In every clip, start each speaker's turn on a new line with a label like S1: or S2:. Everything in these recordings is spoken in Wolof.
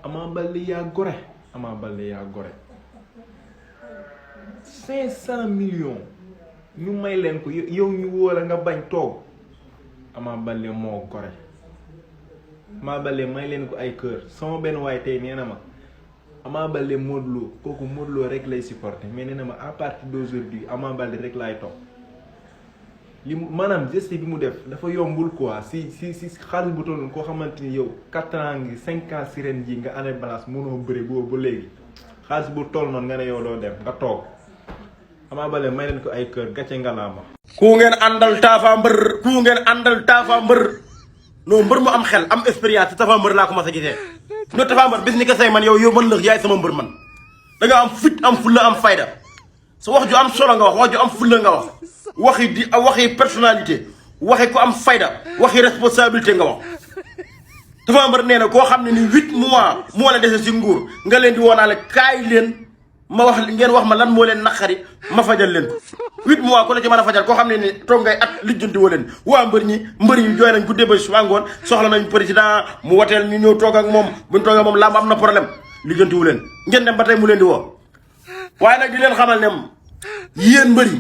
S1: Ama Baldé yaa gore Ama Baldé yaa gore 500 millions ñu may leen ko yow ñu wóola nga bañ toog Ama Baldé moo gore Ama Baldé may leen ko ay kër sama benn waay tey nee na ma Ama Baldé Modou Lo kooku Modou Lo rek lay supporter mais nee na ma à partir d'aujourd'hui Ama Baldé rek laay topp li maanaam geste bi mu def dafa yombul quoi si xaalis bu toll koo xamante ni yow 4 ans ngi 5 ans si ren ji nga année balance mënoo bëri boobu ba léegi xaalis bu toll noonu nga ne yow doo dem nga toog Ama Baldé may leen ko ay kër gàcce ngalaama.
S2: ku ngeen àndal Tapha Mbeur non mbër mu am xel am expérience Tapha Mbeur laa ko mas a gisee no Tapha Mbeur bis ni ko say man yow man lëx yaay sama mbër man da nga am fit am fulla am fayda sa wax ju am solo nga wax ju am fulla nga wax waxi personnalité waxi ko am fayda waxi responsabilité nga wax Tapha Mbeur nee na koo xam ne ni 8 mois moo la dese si nguur nga leen di woonaale kaay leen ma wax ngeen wax ma lan moo leen naqari ma fajal leen ko 8 mois ku la ci mën a fajal koo xam ne ni toog ngay at lijjanti woo leen waa mbër ñi jooy nañ guddee ba suba ngoon soxla nañ président mu wateel ñu ñëw toog ak moom buñ toog ak moom làmb am na problème lijjanti wu leen ngeen dem ba tey mu leen di woo waaye nag di leen xamal ne yéen mbër yi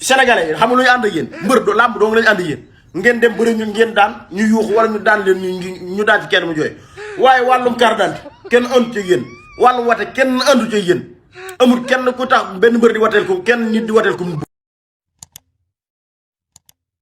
S2: sénégalais yi xam nga lu ñu ànd ak yéen mbër do làmb doo nga lañu ànd ak yéen ngeen dem bëri ñun ngeen daan ñu yuuxu wala ñu daan leen ñu daan ci kenn mu jooy waaye wàllum carte d'identité kenn andu ci yéen wàllum wate kenn andu ci yéen amul kenn ku tax benn mbër di wateel ko kenn nit di wateel ko mu bëgg